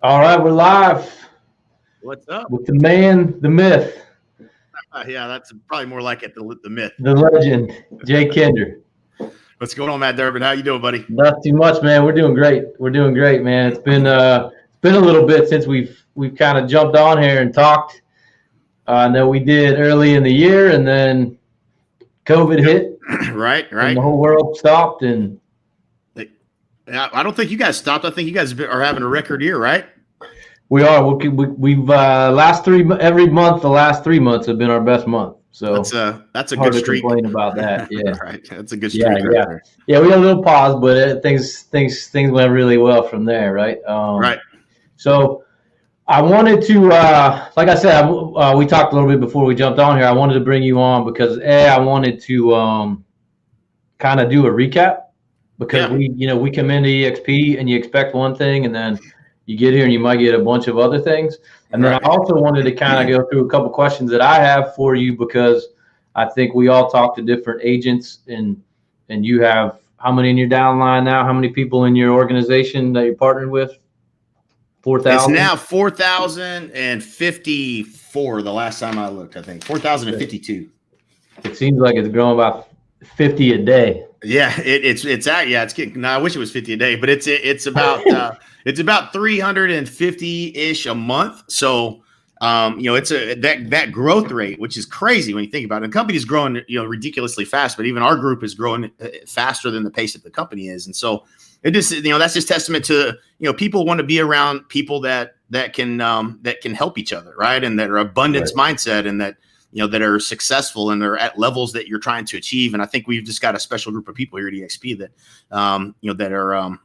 All right, we're live What's up? with the man, the myth, Yeah, that's probably more like it, the myth. the legend, Jay Kinder. What's going on, Matt Durbin? How you doing, buddy? Not too much, man. We're doing great. We're doing great, man. It's been a little bit since we've kind of jumped on here and talked. I know we did early in the year, and then COVID Yep. hit, Right, and the right. whole world stopped. And I don't think you guys stopped. I think you guys are having a record year, right? we are. We've last three every month. The last 3 months have been our best month. So That's a hard good to streak. complain about that. Yeah. Right, that's a good Yeah, streak right yeah, there. yeah. We had a little pause, but things went really well from there, right? Right. So I wanted to, like I said, we talked a little bit before we jumped on here. I wanted to bring you on because I wanted to kind of do a recap because Yeah. we come into EXP and you expect one thing, and then you get here and you might get a bunch of other things. And then I Right. also wanted to kind of go through a couple questions that I have for you because I think we all talk to different agents, and you have how many in your downline now? How many people in your organization that you're partnered with? It's 4,000. now 4,054 the last time I looked, I think. 4,052. It seems like it's growing about 50 a day. Yeah, it's getting. No, I wish it was 50 a day, but it's about 350 ish a month. So, it's that growth rate, which is crazy when you think about it. The company's growing, ridiculously fast, but even our group is growing faster than the pace that the company is, and so it just, that's just testament to, people want to be around people that can help each other, right, and that are abundance mindset, and that that are successful and they're at levels that you're trying to achieve. And I think we've just got a special group of people here at EXP that, that are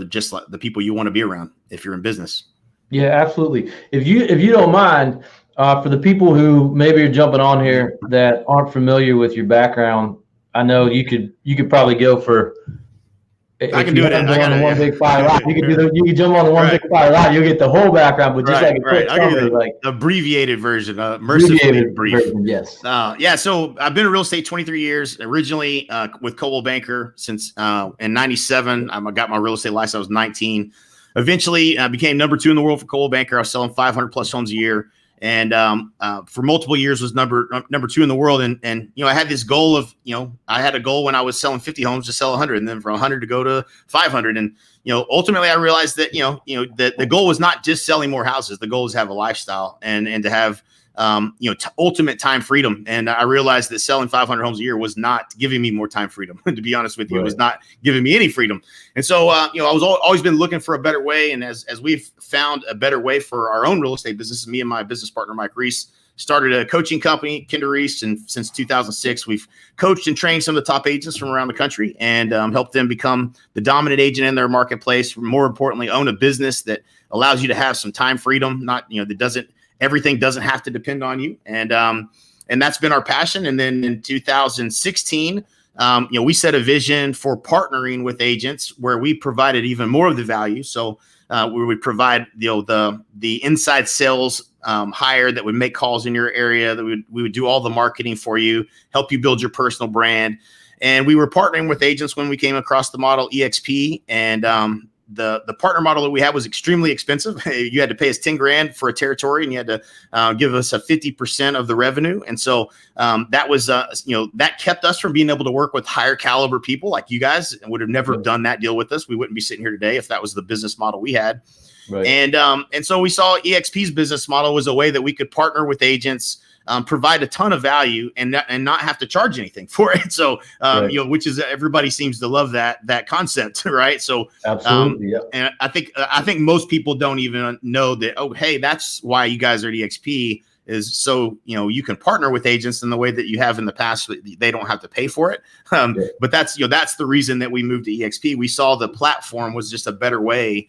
just like the people you want to be around if you're in business. Yeah, absolutely. If you don't mind, for the people who maybe are jumping on here that aren't familiar with your background, I know you could probably go for. I If can you do it. want to I go on got the one it. big fire lot, you could jump on the one Right. big fire lot. You'll get the whole background, but just like a quick I'll give you summary, the like abbreviated version, mercifully abbreviated brief. version. Yes. Yeah, so I've been in real estate 23 years. Originally with Coldwell Banker since in '97. I got my real estate license. I was 19. Eventually, became number 2 in the world for Coldwell Banker. I was selling 500 plus homes a year, and for multiple years was number 2 in the world. And I had this goal of I had a goal when I was selling 50 homes to sell 100, and then from 100 to go to 500. And ultimately, I realized that that the goal was not just selling more houses. The goal was to have a lifestyle and to have ultimate time freedom. And I realized that selling 500 homes a year was not giving me more time freedom. To be honest with you, It was not giving me any freedom. And so, I was always been looking for a better way. And as we've found a better way for our own real estate business, me and my business partner, Mike Reese, started a coaching company, Kinder Reese. And since 2006, we've coached and trained some of the top agents from around the country and helped them become the dominant agent in their marketplace. More importantly, own a business that allows you to have some time freedom, not, that everything doesn't have to depend on you. And that's been our passion. And then in 2016, we set a vision for partnering with agents where we provided even more of the value. So we would provide, the inside sales hire that would make calls in your area, that we would do all the marketing for you, help you build your personal brand. And we were partnering with agents when we came across the model EXP, and the partner model that we had was extremely expensive. You had to pay us 10 grand for a territory, and you had to give us a 50% of the revenue. And so that was, that kept us from being able to work with higher caliber people like you guys, and would have never done that deal with us. We wouldn't be sitting here today if that was the business model we had. Right. And so we saw EXP's business model was a way that we could partner with agents, provide a ton of value, and not have to charge anything for it. So, which is, everybody seems to love that concept, right? So, absolutely, yeah. And I think most people don't even know that. Oh, hey, that's why you guys are at EXP, is so you can partner with agents in the way that you have in the past. They don't have to pay for it. But that's the reason that we moved to EXP. We saw the platform was just a better way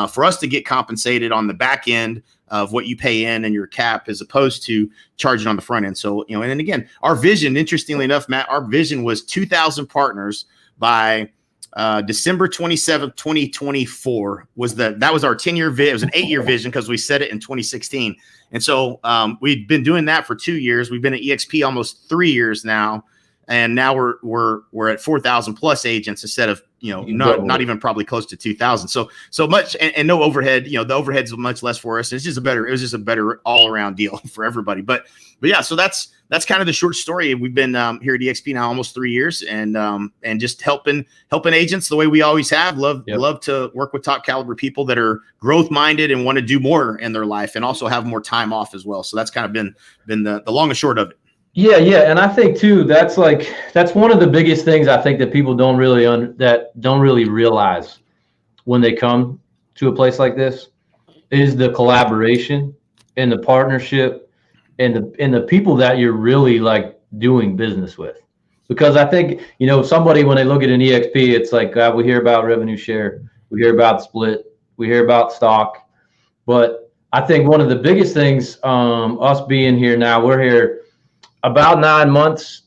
for us to get compensated on the back end of what you pay in and your cap, as opposed to charging on the front end. So, and then again, our vision, interestingly enough, Matt, our vision was 2,000 partners by December 27th, 2024 that was our 10-year vision. It was an 8-year vision because we set it in 2016. And so we've been doing that for 2 years. We've been at EXP almost 3 years now. and now we're at 4,000 plus agents instead of not even probably close to 2,000. So much and no overhead. The overhead's much less for us. It was just a better all around deal for everybody. But yeah, so that's kind of the short story. We've been here at EXP now almost 3 years, and just helping agents the way we always have. Love to work with top caliber people that are growth minded and want to do more in their life, and also have more time off as well. So that's kind of been the long and short of it. Yeah, and I think too that's one of the biggest things I think that people don't really realize when they come to a place like this is the collaboration and the partnership and the people that you're really like doing business with. Because I think somebody, when they look at an EXP, it's like we hear about revenue share, we hear about split, we hear about stock, but I think one of the biggest things, us being here now, we're here about 9 months,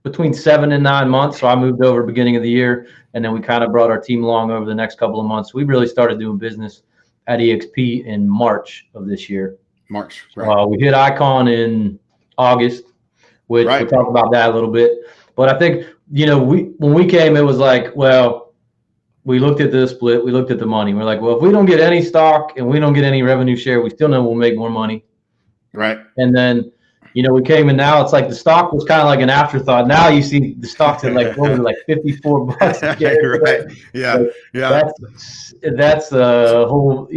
between 7 and 9 months. So I moved over beginning of the year, and then we kind of brought our team along over the next couple of months. We really started doing business at EXP in March of this year. March, right. We hit Icon in August, which we'll talk about that a little bit. But I think, when we came, it was like, well, we looked at the split, we looked at the money. We're like, well, if we don't get any stock and we don't get any revenue share, we still know we'll make more money. Right. And then, we came in now, it's like the stock was kind of like an afterthought. Now you see the stock's at like $54 a share. Right. Yeah. Like, yeah. That's a whole,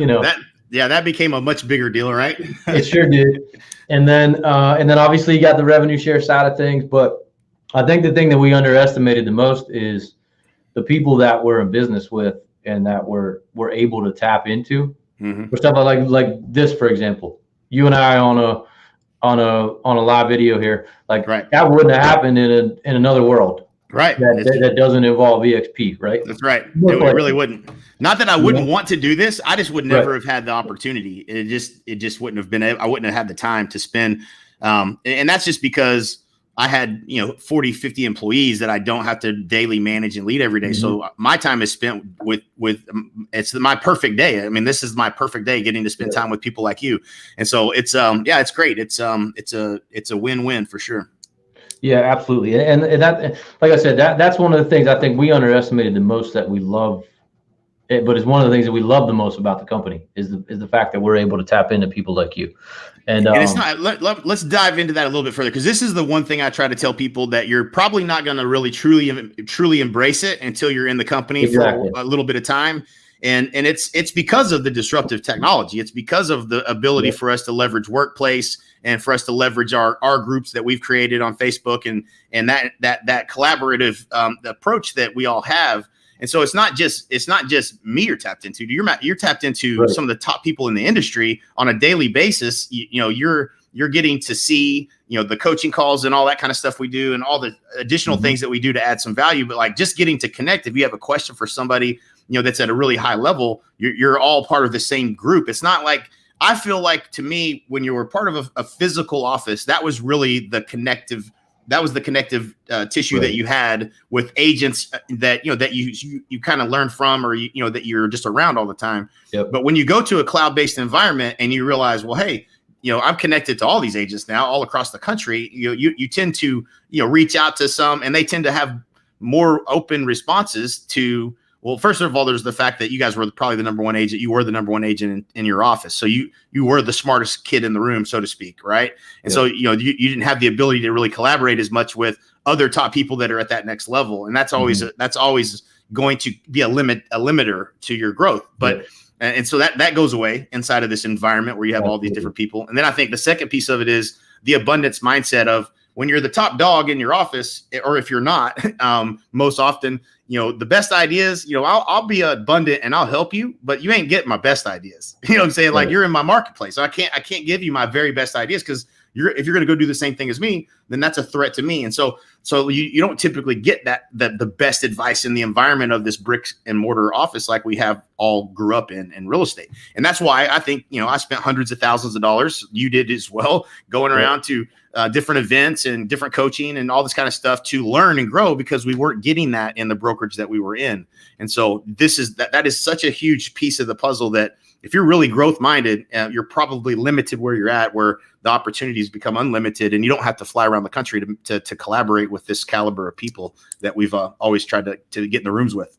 that became a much bigger deal, right? It sure did. And then obviously you got the revenue share side of things. But I think the thing that we underestimated the most is the people that we're in business with and that we're able to tap into. For stuff like this, for example. You and I on a live video here, that wouldn't have happened in another world, right? That doesn't involve EXP, right? That's right. It really wouldn't. Not that I wouldn't want to do this. I just would never have had the opportunity. It just wouldn't have been. I wouldn't have had the time to spend, and that's just because I had 40, 50 employees that I don't have to daily manage and lead every day. So my time is spent with it's my perfect day. I mean, this is my perfect day, getting to spend time with people like you. And so it's it's great. It's a win-win for sure. Yeah, absolutely. And that, like I said, that's one of the things I think we underestimated the most that we love. But it's one of the things that we love the most about the company is the fact that we're able to tap into people like you. And it's not. Let's dive into that a little bit further, because this is the one thing I try to tell people, that you're probably not going to really truly embrace it until you're in the company for a little bit of time. And it's because of the disruptive technology. It's because of the ability for us to leverage Workplace and for us to leverage our groups that we've created on Facebook and that collaborative approach that we all have. And so it's not just me you're tapped into. You're tapped into some of the top people in the industry on a daily basis. You're getting to see the coaching calls and all that kind of stuff we do, and all the additional things that we do to add some value. But like just getting to connect, if you have a question for somebody that's at a really high level, you're all part of the same group. It's not like, I feel like, to me, when you were part of a physical office, that was really the connective. That was the connective tissue that you had with agents that you kind of learn from, or that you're just around all the time. But when you go to a cloud-based environment and you realize, well, hey, I'm connected to all these agents now all across the country. You tend to reach out to some, and they tend to have more open responses to. Well, first of all, there's the fact that you guys were probably the number one agent. You were the number one agent in your office. So you were the smartest kid in the room, so to speak, right? And so, you didn't have the ability to really collaborate as much with other top people that are at that next level. And that's always going to be a limiter to your growth. But and so that goes away inside of this environment where you have all these different people. And then I think the second piece of it is the abundance mindset of, when you're the top dog in your office, or if you're not, most often, the best ideas, I'll be abundant and I'll help you, but you ain't getting my best ideas. You know what I'm saying? Like, you're in my marketplace. So I can't give you my very best ideas, because if you're going to go do the same thing as me, then that's a threat to me. And so you don't typically get the best advice in the environment of this bricks and mortar office like we have all grew up in real estate. And that's why I think, I spent hundreds of thousands of dollars, you did as well, going around to different events and different coaching and all this kind of stuff to learn and grow, because we weren't getting that in the brokerage that we were in. And so that is such a huge piece of the puzzle, that if you're really growth minded, you're probably limited where you're at, where the opportunities become unlimited, and you don't have to fly around the country to collaborate with this caliber of people that we've always tried to get in the rooms with.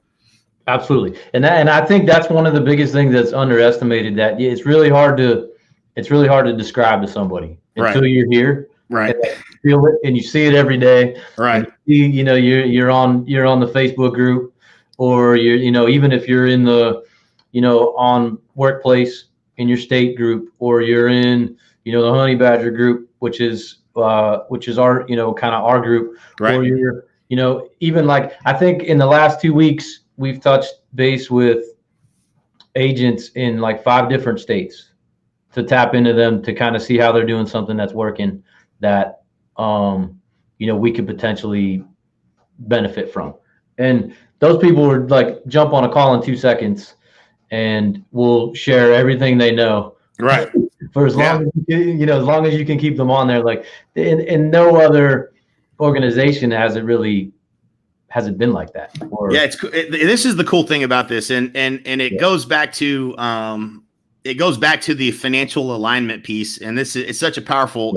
Absolutely. And I think that's one of the biggest things that's underestimated, that it's really hard to describe to somebody until you're here. Right. And you feel it and you see it every day. Right. You're on the Facebook group, or even if you're in the, on workplace in your state group, or you're in, the Honey Badger group, which is our, kind of our group. Right. Or you're, even like, I think in the last 2 weeks, we've touched base with agents in like 5 different states to tap into them to kind of see how they're doing something that's working that, we could potentially benefit from. And those people would like jump on a call in 2 seconds and will share everything they know. Right. For as long as you can keep them on there, like in no other organization has it been like that. Yeah, this is the cool thing about this, and it goes back to the financial alignment piece, and it's such a powerful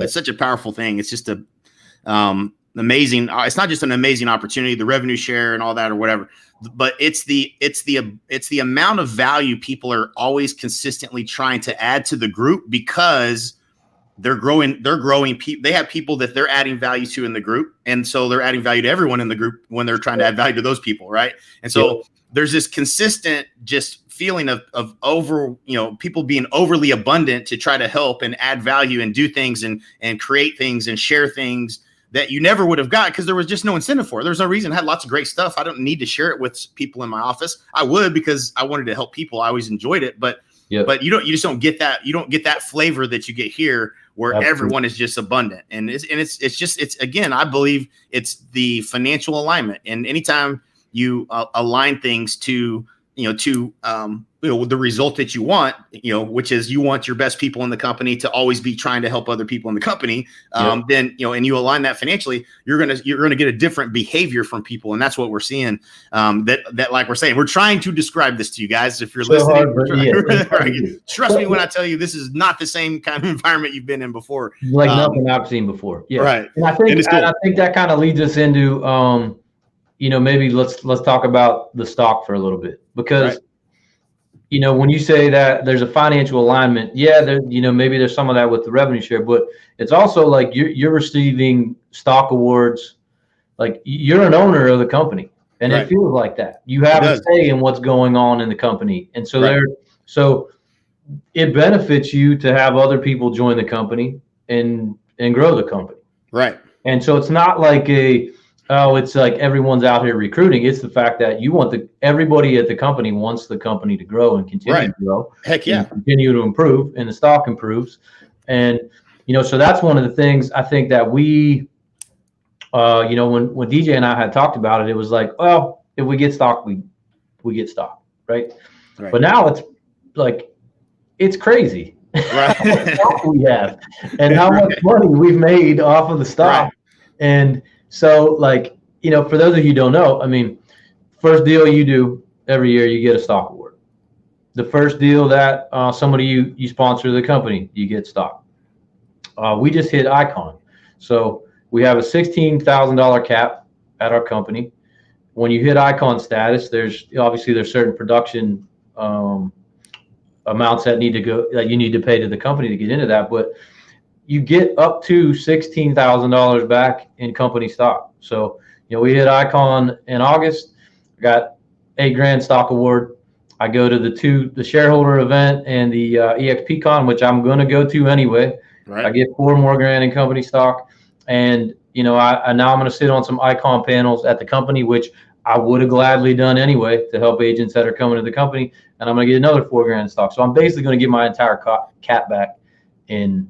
thing. It's just amazing. It's not just an amazing opportunity, the revenue share and all that or whatever, but it's the amount of value people are always consistently trying to add to the group, because they're growing. They have people that they're adding value to in the group. And so they're adding value to everyone in the group when they're trying to add value to those people. Right. And so there's this consistent just feeling of people being overly abundant to try to help and add value and do things and create things and share things that you never would have got, because there was just no incentive for it. There's no reason. I had lots of great stuff. I don't need to share it with people in my office. I would, because I wanted to help people. I always enjoyed it, but you just don't get that. You don't get that flavor that you get here, where everyone is just abundant. And it's again, I believe it's the financial alignment. And anytime you align things to the result that you want, which is you want your best people in the company to always be trying to help other people in the company. Then, and you align that financially, you're going to get a different behavior from people. And that's what we're seeing. That like we're saying, we're trying to describe this to you guys. If you're listening, trust me when I tell you, this is not the same kind of environment you've been in before. Like nothing I've seen before. Yeah. Right. And I think that kind of leads us into, maybe let's talk about the stock for a little bit, because when you say that there's a financial alignment, maybe there's some of that with the revenue share, but it's also like you're receiving stock awards, like you're an owner of the company, and it feels like that. You have a say in what's going on in the company, and so it benefits you to have other people join the company and grow the company, right? And so it's not like it's like everyone's out here recruiting. It's the fact that you want everybody at the company wants the company to grow and continue to grow. Heck yeah. Continue to improve, and the stock improves. And, so that's one of the things I think that we, when DJ and I had talked about it, it was like, well, if we get stock, we get stock. Right. But now it's like, it's crazy. Right. How much stock we have and how much money we've made off of the stock. Right. And so, like, for those of you who don't know, I mean, first deal you do every year, you get a stock award. The first deal that somebody you sponsor the company, you get stock. We just hit Icon. So we have a $16,000 cap at our company. When you hit Icon status, there's certain production amounts that you need to pay to the company to get into that. But you get up to $16,000 back in company stock. So, we hit Icon in August, got $8,000 stock award. I go to the shareholder event and the EXP con, which I'm going to go to anyway. Right. I get $4 more in company stock. And, now I'm going to sit on some Icon panels at the company, which I would have gladly done anyway to help agents that are coming to the company. And I'm going to get another $4,000 in stock. So I'm basically going to get my entire cap back in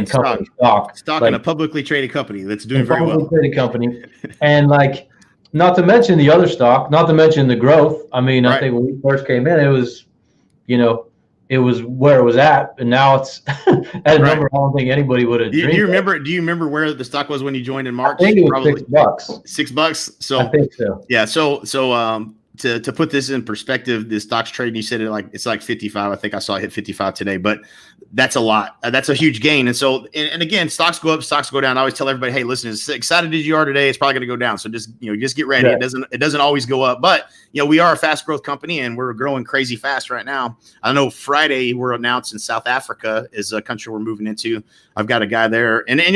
company stock in a publicly traded company that's doing very well. Traded company, and like, not to mention the other stock, not to mention the growth. I mean, I think when we first came in, it was, it was where it was at, and now it's at a number I don't think anybody would have. Do you remember where the stock was when you joined in March? I think it was $6. $6. So I think so. Yeah. So to put this in perspective, the stock's trading, you said it's like 55. I think I saw it hit 55 today, but that's a lot. That's a huge gain. And so, and again, stocks go up, stocks go down. I always tell everybody, hey, listen, as excited as you are today, it's probably going to go down. So just get ready. Yeah. It doesn't always go up, but we are a fast growth company and we're growing crazy fast right now. I know Friday we're announcing South Africa is a country we're moving into. I've got a guy there, and I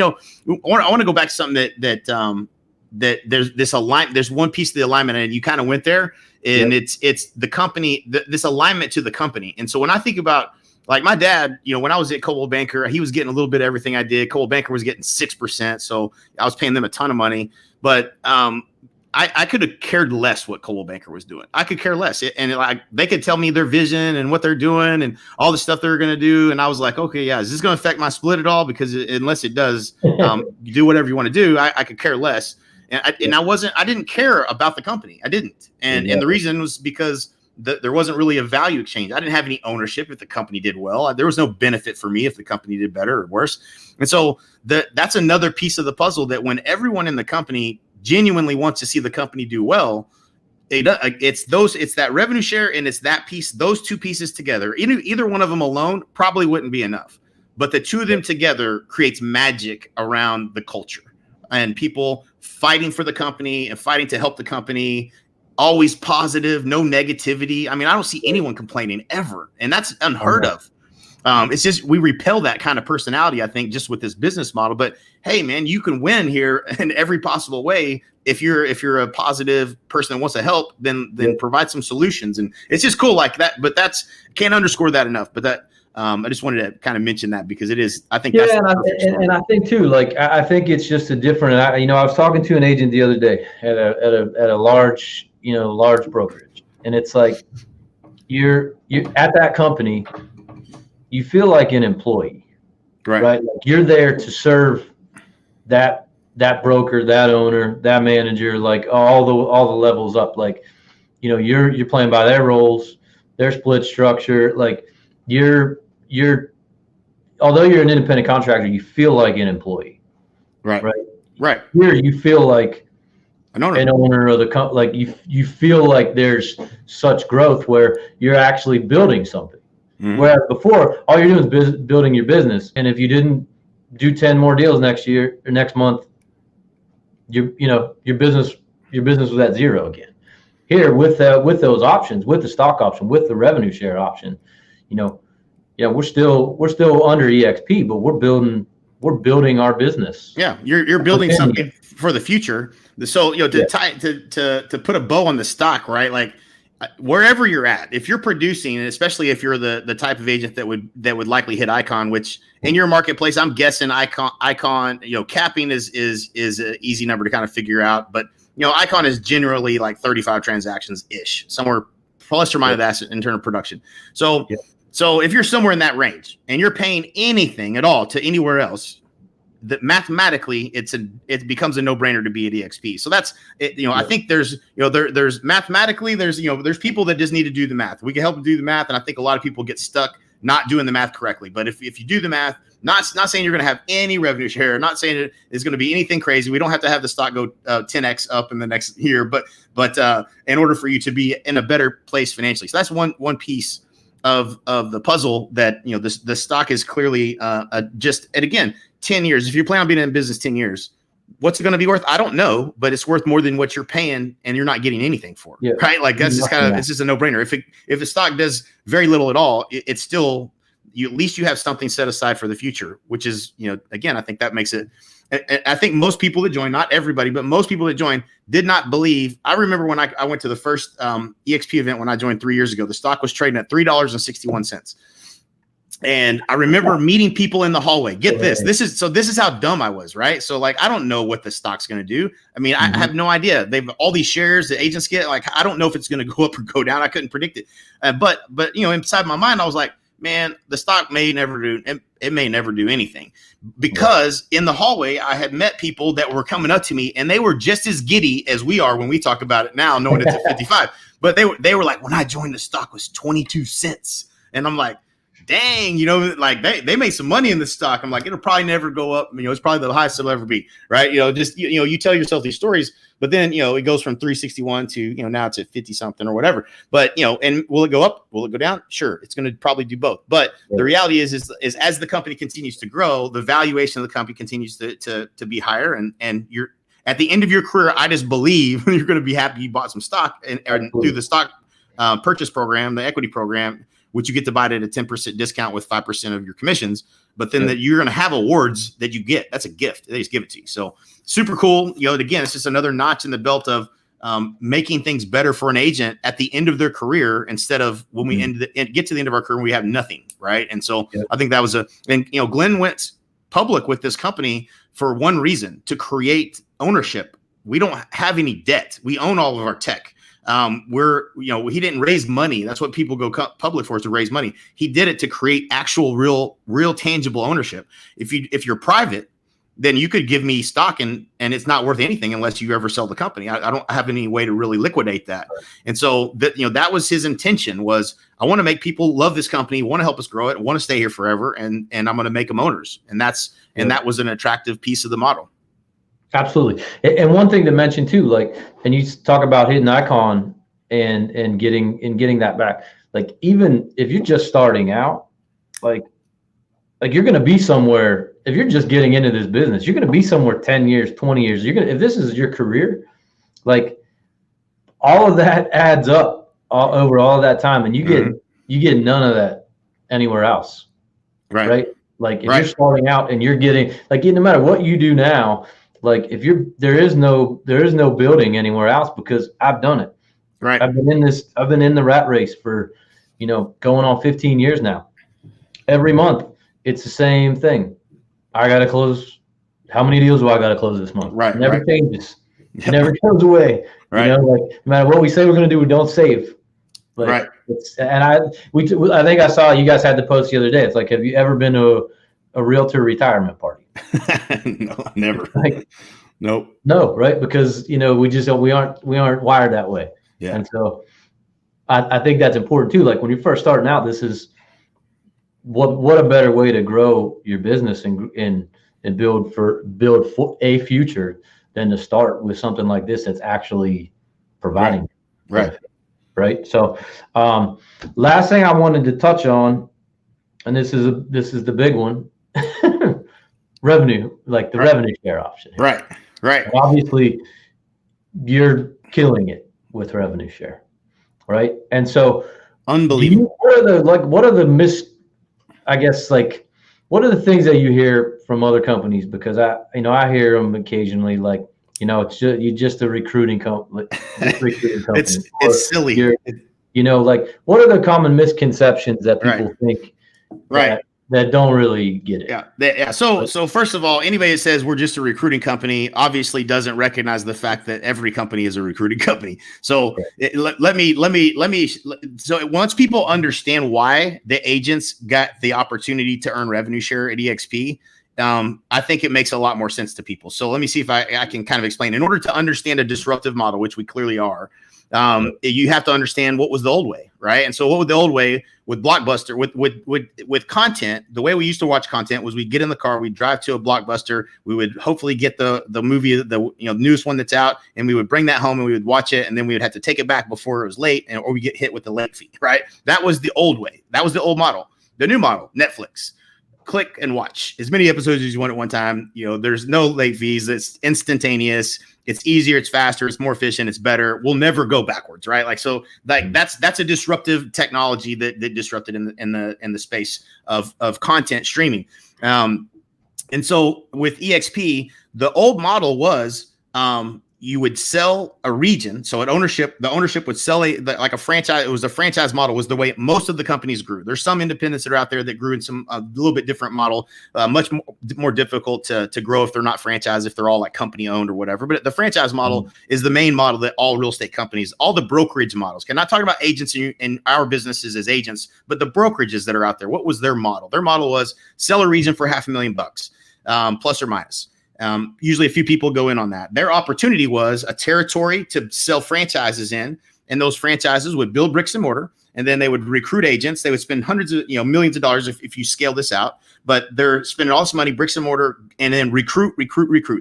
want to go back to something that there's this alignment. There's one piece of the alignment, and you kind of went there, and it's the company, this alignment to the company. And so when I think about, like, my dad, when I was at Coldwell Banker, he was getting a little bit of everything I did. Coldwell Banker was getting 6%, so I was paying them a ton of money. But I could have cared less what Coldwell Banker was doing. I could care less, and they could tell me their vision and what they're doing and all the stuff they're going to do, and I was like, okay, yeah, is this going to affect my split at all? Because unless it does, you do whatever you want to do. I could care less. And I didn't care about the company. I didn't. And the reason was because there wasn't really a value exchange. I didn't have any ownership if the company did well. There was no benefit for me if the company did better or worse. And so that's another piece of the puzzle, that when everyone in the company genuinely wants to see the company do well, it's that revenue share and it's that piece, those two pieces together. Either one of them alone probably wouldn't be enough. But the two of them together creates magic around the culture. And people fighting for the company and fighting to help the company, always positive, no negativity. I mean, I don't see anyone complaining ever, and that's unheard of. It's just we repel that kind of personality, I think, just with this business model. But hey, man, you can win here in every possible way if you're a positive person that wants to help. Then provide some solutions, and it's just cool like that. But can't underscore that enough. But that. I just wanted to kind of mention that because it is, I think. Yeah, and I think too, like, I think it's just a different. I was talking to an agent the other day at a large brokerage, and it's like you're at that company, you feel like an employee, right? Like you're there to serve that broker, that owner, that manager, like all the levels up. Like, you're playing by their rules, their split structure, like. Although you're an independent contractor, you feel like an employee, right? Here, you feel like an owner of the company. Like you feel like there's such growth where you're actually building something. Mm-hmm. Whereas before, all you're doing is building your business, and if you didn't do 10 more deals next year or next month, your business was at zero again. Here, with those options, with the stock option, with the revenue share option, we're still under EXP, but we're building our business. Yeah, you're building something for the future. So to put a bow on the stock, right? Like wherever you're at, if you're producing, and especially if you're the type of agent that would likely hit Icon, which in your marketplace, I'm guessing Icon, capping is an easy number to kind of figure out, but Icon is generally like 35 transactions ish, somewhere plus or minus that in terms of production. So. Yeah. So if you're somewhere in that range and you're paying anything at all to anywhere else, that mathematically it becomes a no-brainer to be at EXP. So that's it. I think there's mathematically there's people that just need to do the math. We can help them do the math, and I think a lot of people get stuck not doing the math correctly. But if you do the math, not saying you're going to have any revenue share, not saying it's going to be anything crazy. We don't have to have the stock go 10x up in the next year, but in order for you to be in a better place financially. So that's one piece of the puzzle that the stock is clearly just, and again, 10 years. If you plan on being in business 10 years, what's it going to be worth? I don't know, but it's worth more than what you're paying, and you're not getting anything for it, right? Like that's just it's just a no brainer. If the stock does very little at all, it's still at least you have something set aside for the future, which is again, I think that makes it. I think most people that join, not everybody, but most people that join did not believe. I remember when I went to the first EXP event when I joined 3 years ago, the stock was trading at $3.61. And I remember meeting people in the hallway. Get this. This is how dumb I was, right? So like, I don't know what the stock's going to do. I mean, I have no idea. They've all these shares that agents get. Like, I don't know if it's going to go up or go down. I couldn't predict it. But inside my mind, I was like, man, the stock may never do anything, because in the hallway, I had met people that were coming up to me and they were just as giddy as we are when we talk about it now, knowing it's at 55, but they were like, when I joined, the stock was 22 cents. And I'm like, dang, like they made some money in the stock. I'm like, it'll probably never go up. It's probably the highest it'll ever be. Right. Just, you tell yourself these stories, but then, it goes from 361 to, now it's at 50 something or whatever. But, and will it go up? Will it go down? Sure. It's going to probably do both. But the reality is as the company continues to grow, the valuation of the company continues to be higher. And you're at the end of your career, I just believe you're going to be happy you bought some stock and through the stock purchase program, the equity program, which you get to buy it at a 10% discount with 5% of your commissions. But then that you're going to have awards that you get. That's a gift. They just give it to you. So super cool. Again, it's just another notch in the belt of making things better for an agent at the end of their career instead of when we get to the end of our career, we have nothing. Right. And so I think that was Glenn went public with this company for one reason, to create ownership. We don't have any debt. We own all of our tech. He didn't raise money. That's what people go public for, is to raise money. He did it to create actual, real tangible ownership. If you're private, then you could give me stock and it's not worth anything unless you ever sell the company. I don't have any way to really liquidate that. Right. And so that was his intention, was I want to make people love this company, want to help us grow it, want to stay here forever. And I'm going to make them owners. And that was an attractive piece of the model. Absolutely. And one thing to mention too, and you talk about hitting icon and getting that back. Like, even if you're just starting out, like you're going to be somewhere. If you're just getting into this business, you're going to be somewhere 10 years, 20 years. If this is your career, like, all of that adds up over all of that time, and you get none of that anywhere else. Right. Like, if you're starting out and you're getting, like, no matter what you do now, like, there is no building anywhere else, because I've done it. Right. I've been in the rat race for, going on 15 years now. Every month it's the same thing. I got to close. How many deals do I got to close this month? Right. It never changes. It never goes away. Right. Like, no matter what we say we're going to do, we don't save. But right. I think I saw you guys had the post the other day. It's like, have you ever been to a realtor retirement party? No, never. Like, nope. No, right? Because we aren't wired that way. Yeah. And so I think that's important too. Like, when you're first starting out, this is what a better way to grow your business and build for a future than to start with something like this that's actually providing. Right. So last thing I wanted to touch on, and this is the big one. Revenue, like the revenue share option. Right. And obviously, you're killing it with revenue share, right? And so, unbelievable. What are the things that you hear from other companies? Because I hear them occasionally, like, it's just a recruiting company. It's silly. Like, what are the common misconceptions that people think? Right. That don't really get it. Yeah. So first of all, anybody that says we're just a recruiting company obviously doesn't recognize the fact that every company is a recruiting company. So let me. So once people understand why the agents got the opportunity to earn revenue share at EXP, I think it makes a lot more sense to people. So let me see if I can kind of explain. In order to understand a disruptive model, which we clearly are, you have to understand what was the old way, right? And so what was the old way with Blockbuster, with content? The way we used to watch content was we'd get in the car, we'd drive to a Blockbuster, we would hopefully get the movie, the newest one that's out, and we would bring that home and we would watch it, and then we would have to take it back before it was late, or we get hit with the late fee, right? That was the old way. That was the old model. The new model, Netflix. Click and watch as many episodes as you want at one time. There's no late fees. It's instantaneous. It's easier. It's faster. It's more efficient. It's better. We'll never go backwards, right? That's a disruptive technology that disrupted in the space of content streaming. And so with EXP, the old model was you would sell a region. So the ownership would sell like a franchise. It was a franchise model, was the way most of the companies grew. There's some independents that are out there that grew in a little bit different model, much more difficult to grow if they're not franchise, if they're all like company owned or whatever. But the franchise model is the main model that all real estate companies, all the brokerage models, I'm not talking about agents in our businesses as agents, but the brokerages that are out there. What was their model? Their model was sell a region for $500,000, plus or minus. Usually a few people go in on that. Their opportunity was a territory to sell franchises in, and those franchises would build bricks and mortar. and then they would recruit agents. They would spend hundreds of, millions of dollars if you scale this out, but they're spending all this money, bricks and mortar, and then recruit.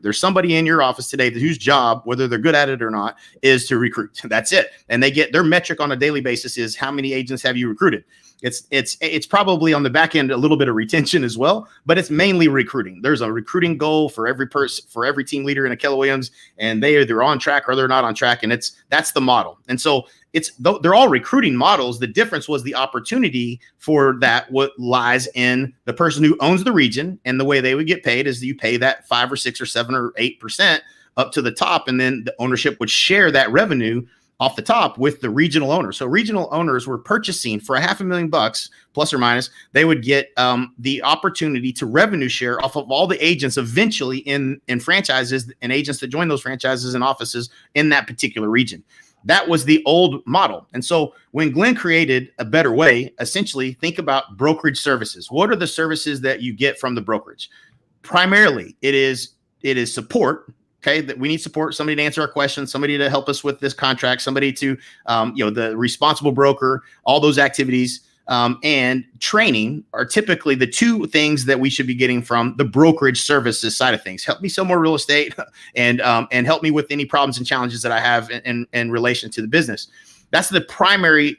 There's somebody in your office today whose job, whether they're good at it or not, is to recruit. That's it. And they get their metric on a daily basis is how many agents have you recruited? It's probably on the back end a little bit of retention as well, but it's mainly recruiting. There's a recruiting goal for every person, for every team leader in a Keller Williams, and they either on track or they're not on track, and that's the model. And so they're all recruiting models. The difference was the opportunity for that. What lies in the person who owns the region, and the way they would get paid is that you pay that 5 or 6 or 7 or 8% up to the top, and then the ownership would share that revenue off the top with the regional owner. So regional owners were purchasing for $500,000 plus or minus. They would get the opportunity to revenue share off of all the agents eventually in franchises and agents that join those franchises and offices in that particular region. That was the old model. And so when Glenn created a better way, essentially think about brokerage services. What are the services that you get from the brokerage? Primarily, it is support. Okay, that we need support, somebody to answer our questions, somebody to help us with this contract, somebody to, the responsible broker, all those activities, and training are typically the two things that we should be getting from the brokerage services side of things. Help me sell more real estate and help me with any problems and challenges that I have in relation to the business. That's the primary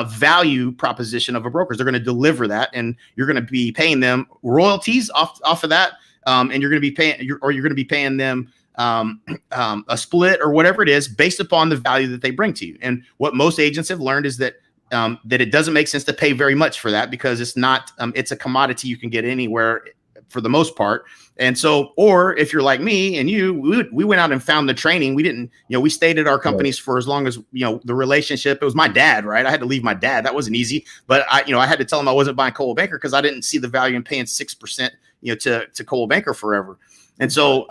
value proposition of a broker. They're going to deliver that, and you're going to be paying them royalties off of that, and you're going to be paying them a split or whatever it is based upon the value that they bring to you. And what most agents have learned is that it doesn't make sense to pay very much for that, because it's not, it's a commodity you can get anywhere for the most part. And so, or if you're like me and we went out and found the training. We didn't, we stayed at our companies for as long as, the relationship. It was my dad, right? I had to leave my dad. That wasn't easy, but I had to tell him I wasn't buying Coldwell Banker because I didn't see the value in paying 6%, to Coldwell Banker forever. And so,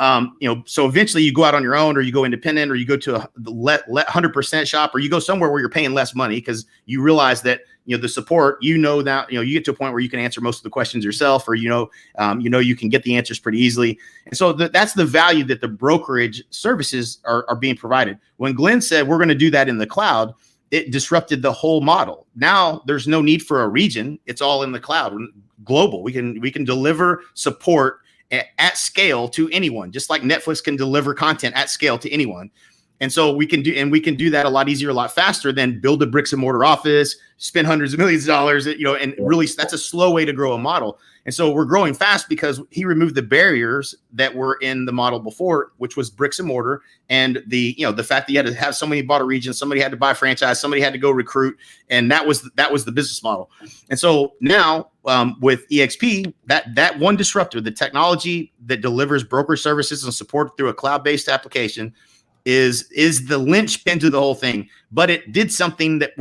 so eventually you go out on your own, or you go independent, or you go to a 100% shop, or you go somewhere where you're paying less money because you realize that, the support, that, you get to a point where you can answer most of the questions yourself, or, you can get the answers pretty easily. And so that's the value that the brokerage services are being provided. When Glenn said, we're going to do that in the cloud, it disrupted the whole model. Now there's no need for a region. It's all in the cloud, global. We can deliver support at scale to anyone, just like Netflix can deliver content at scale to anyone. And so we can do that a lot easier, a lot faster than build a bricks and mortar office, spend hundreds of millions of dollars, and really that's a slow way to grow a model. And so we're growing fast because he removed the barriers that were in the model before, which was bricks and mortar. And the fact that you had to have somebody bought a region, somebody had to buy a franchise, somebody had to go recruit. And that was the business model. And so now with EXP, that one disruptor, the technology that delivers broker services and support through a cloud-based application is the linchpin to the whole thing. But it did something that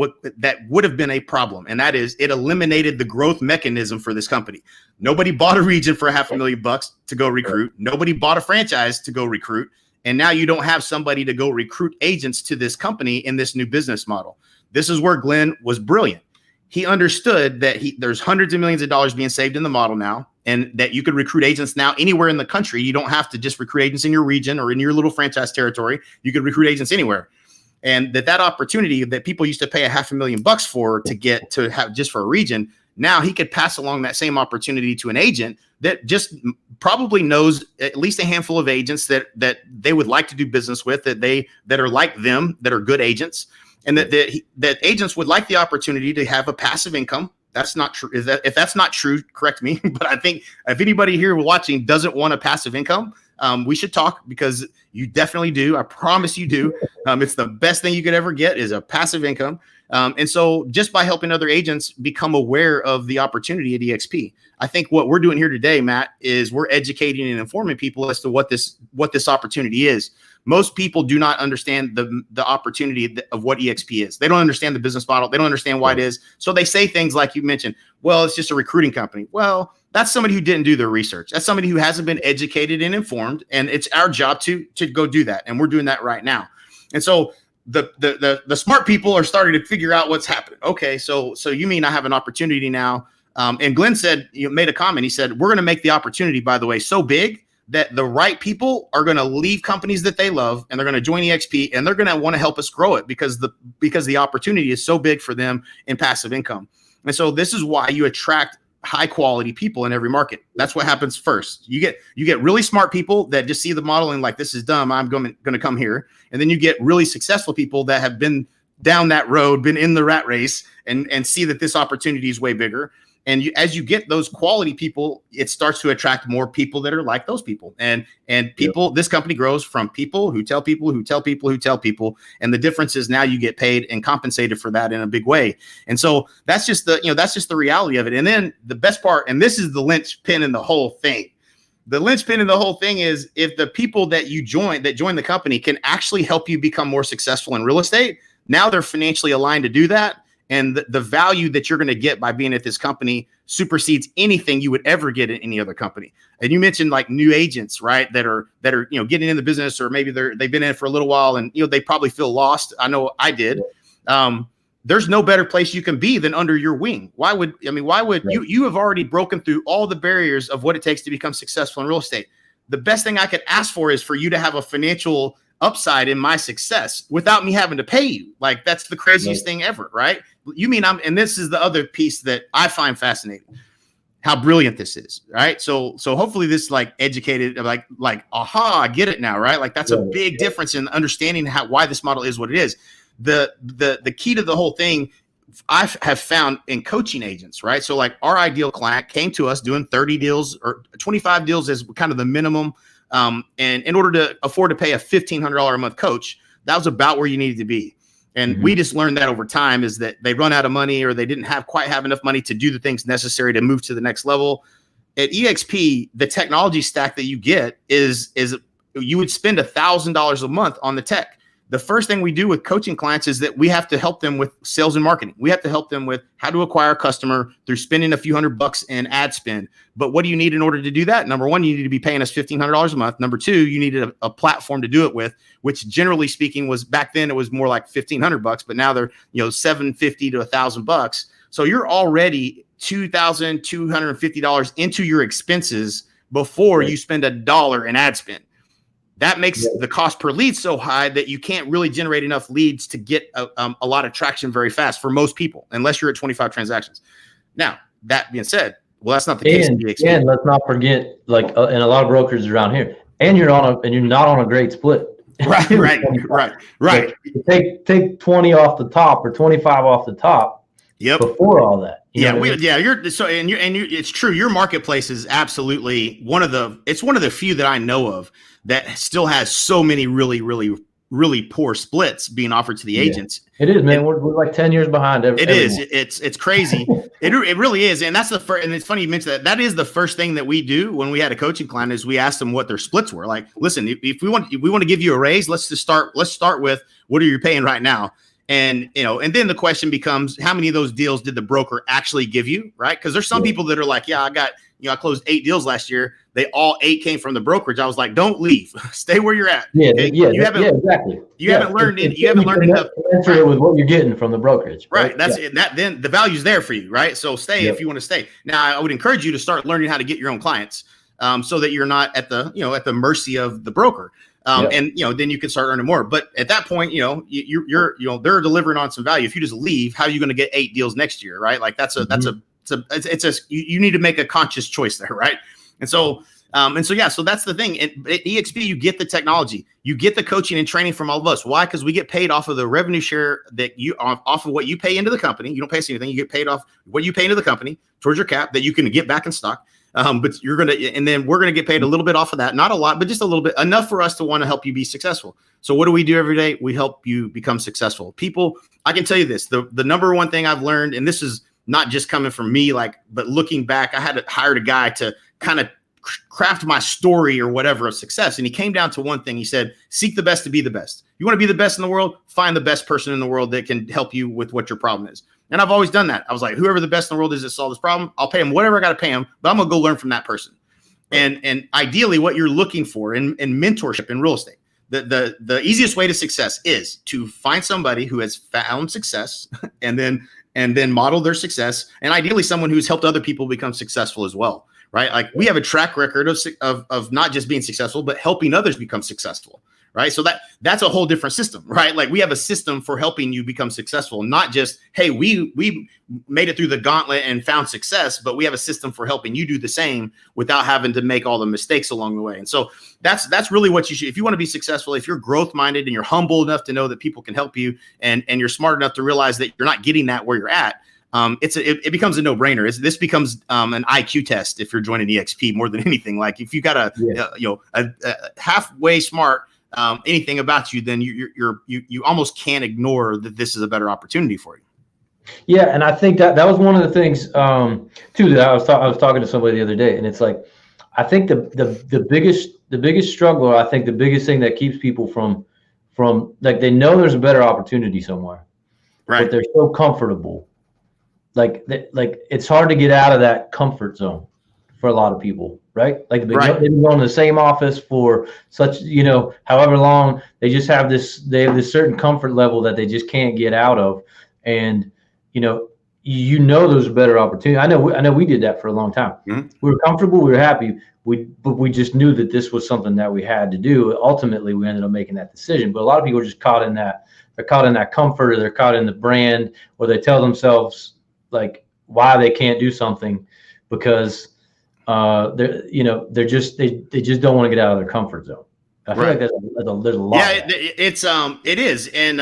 would have been a problem, and that is it eliminated the growth mechanism for this company. Nobody bought a region for $500,000 to go recruit. Nobody bought a franchise to go recruit. And now you don't have somebody to go recruit agents to this company in this new business model. This is where Glenn was brilliant. He understood that there's hundreds of millions of dollars being saved in the model now, and that you could recruit agents now anywhere in the country. You don't have to just recruit agents in your region or in your little franchise territory. You could recruit agents anywhere. And that opportunity that people used to pay $500,000 for to get to have just for a region, now he could pass along that same opportunity to an agent that just probably knows at least a handful of agents that they would like to do business with, that are like them, that are good agents. And that agents would like the opportunity to have a passive income. That's not true. If that's not true, correct me. But I think if anybody here watching doesn't want a passive income, we should talk, because you definitely do. I promise you do. It's the best thing you could ever get is a passive income. And so just by helping other agents become aware of the opportunity at EXP, I think what we're doing here today, Matt, is we're educating and informing people as to what this opportunity is. Most people do not understand the opportunity of what EXP is. They don't understand the business model. They don't understand why it is. So they say things like you mentioned, well, it's just a recruiting company. Well, that's somebody who didn't do their research. That's somebody who hasn't been educated and informed. And it's our job to go do that. And we're doing that right now. And so the smart people are starting to figure out what's happening. Okay, so you mean I have an opportunity now? And Glenn said, made a comment. He said, we're going to make the opportunity, by the way, so big that the right people are going to leave companies that they love and they're going to join EXP and they're going to want to help us grow it because the opportunity is so big for them in passive income. And so this is why you attract high quality people in every market. That's what happens first. You get really smart people that just see the model and like, this is dumb, I'm going to come here. And then you get really successful people that have been down that road, been in the rat race and see that this opportunity is way bigger. And as you get those quality people, it starts to attract more people that are like those people. And people, this company grows from people who tell people who tell people who tell people. And the difference is now you get paid and compensated for that in a big way. And so that's just the reality of it. And then the best part, and this is the linchpin in the whole thing. The linchpin in the whole thing is if the people that join the company can actually help you become more successful in real estate, now they're financially aligned to do that. And the value that you're going to get by being at this company supersedes anything you would ever get in any other company. And you mentioned like new agents, right? That are getting in the business, or maybe they've been in it for a little while and they probably feel lost. I know I did. There's no better place you can be than under your wing. Why would you have already broken through all the barriers of what it takes to become successful in real estate. The best thing I could ask for is for you to have a financial upside in my success without me having to pay you. Like that's the craziest thing ever, right? You mean and this is the other piece that I find fascinating, how brilliant this is, right? So hopefully this like educated, like, aha, I get it now, right? Like that's a big difference in understanding why this model is what it is. The key to the whole thing I have found in coaching agents, right? So like our ideal client came to us doing 30 deals or 25 deals as kind of the minimum. And in order to afford to pay a $1,500 a month coach, that was about where you needed to be. And we just learned that over time is that they run out of money or they didn't quite have enough money to do the things necessary to move to the next level. At EXP, the technology stack that you get is you would spend $1,000 a month on the tech. The first thing we do with coaching clients is that we have to help them with sales and marketing. We have to help them with how to acquire a customer through spending a few $100 in ad spend. But what do you need in order to do that? Number one, you need to be paying us $1,500 a month. Number two, you needed a platform to do it with, which generally speaking was back then it was more like $1,500, but now they're $750 to $1,000. So you're already $2,250 into your expenses before you spend $1 in ad spend. That makes the cost per lead so high that you can't really generate enough leads to get a lot of traction very fast for most people, unless you're at 25 transactions. Now, that being said, well, that's not the case. And let's not forget, like, in a lot of brokers around here, and you're not on a great split. Right. Take 20 off the top or 25 off the top. Yep. Before all that. It's true. Your marketplace is absolutely one of the few that I know of that still has so many really, really, really poor splits being offered to the agents. It is, man. We're like 10 years behind. It is. It's crazy. It really is. And that's the first, and it's funny you mentioned that. That is the first thing that we do when we had a coaching client is we asked them what their splits were. Like, listen, if we want to give you a raise, let's start with what are you paying right now? And, and then the question becomes, how many of those deals did the broker actually give you? Right. Because there's some people that are like, yeah, I closed 8 deals last year. They all 8 came from the brokerage. I was like, don't leave, stay where you're at. Exactly. You haven't learned enough with what you're getting from the brokerage. Right. That's it. Then the value's there for you. Right. So stay if you want to stay. Now, I would encourage you to start learning how to get your own clients, so that you're not at the mercy of the broker. And then you can start earning more. But at that point, they're delivering on some value. If you just leave, how are you going to get 8 deals next year, right? Like you need to make a conscious choice there, right? And so that's the thing. At EXP, you get the technology, you get the coaching and training from all of us. Why? Because we get paid off of the revenue share that off of what you pay into the company. You don't pay us anything. You get paid off what you pay into the company towards your cap that you can get back in stock. But and then we're gonna get paid a little bit off of that, not a lot, but just a little bit, enough for us to want to help you be successful. So what do we do every day? We help you become successful. People, I can tell you this: the number one thing I've learned, and this is not just coming from me, but looking back, I had hired a guy to kind of craft my story or whatever of success, and he came down to one thing. He said, "Seek the best to be the best. You want to be the best in the world? Find the best person in the world that can help you with what your problem is." And I've always done that. I was like, whoever the best in the world is to solve this problem, I'll pay him whatever I got to pay him, but I'm going to go learn from that person. And ideally what you're looking for in mentorship in real estate, the easiest way to success is to find somebody who has found success and then model their success. And ideally someone who's helped other people become successful as well. right? Like we have a track record of not just being successful, but helping others become successful, right? So that's a whole different system, right? Like we have a system for helping you become successful, not just, hey, we made it through the gauntlet and found success, but we have a system for helping you do the same without having to make all the mistakes along the way. And so that's really what you should, if you want to be successful, if you're growth minded and you're humble enough to know that people can help you, and you're smart enough to realize that you're not getting that where you're at, it becomes a no-brainer. This becomes an IQ test if you're joining EXP more than anything. Like if you got a halfway smart anything about you, then you almost can't ignore that this is a better opportunity for you. Yeah, and I think that was one of the things too that I was talking to somebody the other day, and it's like I think the biggest struggle, I think the biggest thing that keeps people from like they know there's a better opportunity somewhere, right? But they're so comfortable. Like it's hard to get out of that comfort zone for a lot of people, right? Like they've been going to the same office for such, however long. They just have this certain comfort level that they just can't get out of. And, there's a better opportunity. I know we did that for a long time. Mm-hmm. We were comfortable. We were happy. But we just knew that this was something that we had to do. Ultimately, we ended up making that decision. But a lot of people are just caught in that. They're caught in that comfort, or they're caught in the brand, or they tell themselves like why they can't do something because they just don't want to get out of their comfort zone. I feel like there's a lot. Yeah, it is, and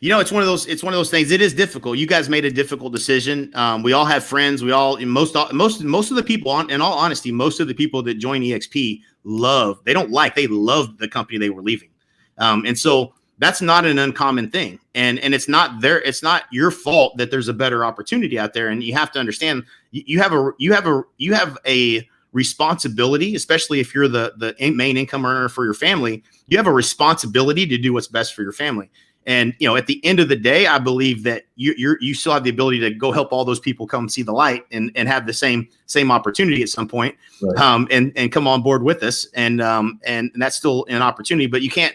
it's one of those things. It is difficult. You guys made a difficult decision. We all have friends. We all most of the people, in all honesty, most of the people that join EXP love the company they were leaving, and so. That's not an uncommon thing. And it's not your fault that there's a better opportunity out there. And you have to understand you have a responsibility, especially if you're the main income earner for your family. You have a responsibility to do what's best for your family. And, at the end of the day, I believe that you still have the ability to go help all those people come see the light and have the same opportunity at some point, right. And come on board with us. And that's still an opportunity, but you can't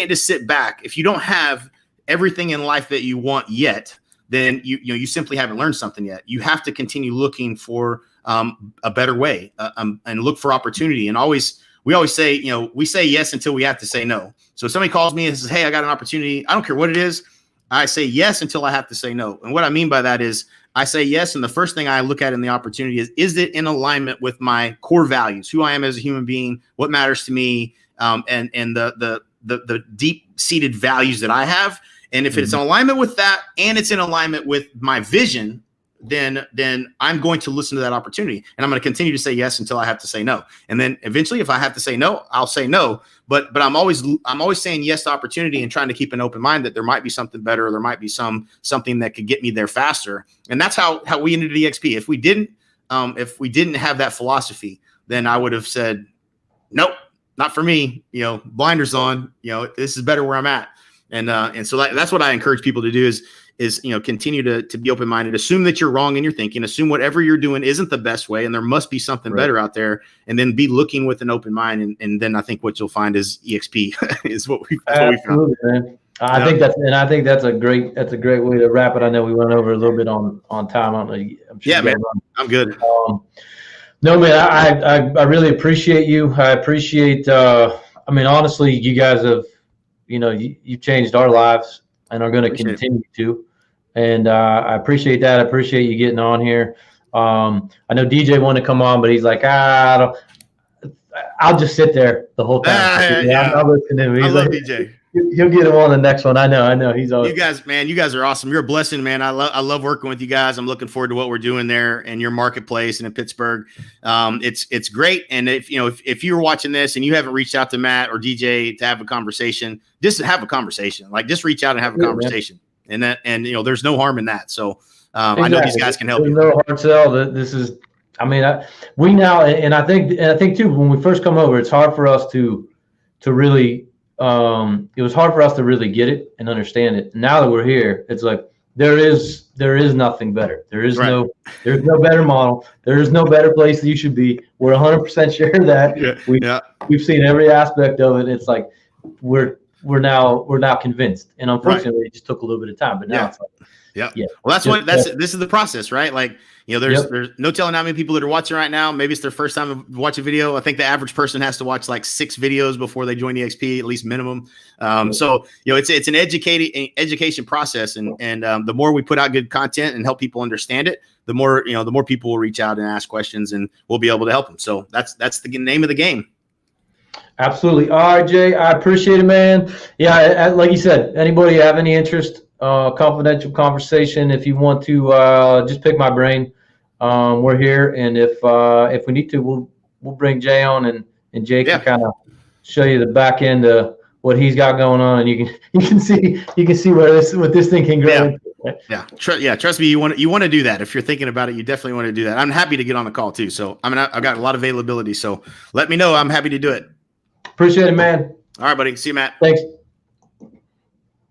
just sit back. If you don't have everything in life that you want yet, then you simply haven't learned something yet. You have to continue looking for a better way and look for opportunity. And we always say, we say yes until we have to say no. So if somebody calls me and says, hey, I got an opportunity, I don't care what it is. I say yes until I have to say no. And what I mean by that is I say yes. And the first thing I look at in the opportunity is it in alignment with my core values, who I am as a human being, what matters to me, and the deep-seated values that I have. And if it's in alignment with that and it's in alignment with my vision, then I'm going to listen to that opportunity. And I'm going to continue to say yes until I have to say no. And then eventually, if I have to say no, I'll say no. But I'm always saying yes to opportunity and trying to keep an open mind that there might be something better, or there might be something that could get me there faster. And that's how we ended EXP. If we didn't have that philosophy, then I would have said, nope. Not for me, blinders on, this is better where I'm at. And so that's what I encourage people to do is continue to be open-minded, assume that you're wrong in your thinking, assume whatever you're doing isn't the best way. And there must be something better out there, and then be looking with an open mind. And then I think what you'll find is EXP is what we found. Man. I think that's a great way to wrap it. I know we went over a little bit on time. I don't know. I'm sure man, I'm good. No, man, I really appreciate you. I appreciate, honestly, you guys have, you've changed our lives and are going to continue to. And I appreciate that. I appreciate you getting on here. I know DJ wanted to come on, but he's like, I'll just sit there the whole time. I'm listening to him. I love DJ. He'll get him on the next one. I know. He's always. You guys are awesome. You're a blessing, man. I love working with you guys. I'm looking forward to what we're doing there in your marketplace and in Pittsburgh. It's great. And if you're watching this and you haven't reached out to Matt or DJ to have a conversation, just have a conversation. Like, just reach out and have a conversation. Man. And there's no harm in that. So I know these guys can help you. No hard sell. This is. We now, and I think too, when we first come over, it's hard for us to really. It was hard for us to really get it and understand it. Now that we're here, it's like there is nothing better. There's no better model. There is no better place that you should be. We're 100% sure of that. We've seen every aspect of it. It's like we're now convinced. And unfortunately, it just took a little bit of time. But now it's like well, this is the process, right? Like There's no telling how many people that are watching right now. Maybe it's their first time to watch a video. I think the average person has to watch like 6 videos before they join EXP, at least minimum. So it's an education process, and the more we put out good content and help people understand it, the more people will reach out and ask questions, and we'll be able to help them. So that's the name of the game. Absolutely. All right, Jay, I appreciate it, man. Yeah, like you said, anybody have any interest, confidential conversation, if you want to just pick my brain, we're here. And if we need to, we'll bring Jay on, and Jay can kind of show you the back end of what he's got going on, and you can see what this thing can grow into. Trust me, you want to do that. If you're thinking about it, you definitely want to do that. I'm happy to get on the call too. So I've got a lot of availability. So let me know. I'm happy to do it. Appreciate it, man. All right, buddy. See you, Matt. Thanks.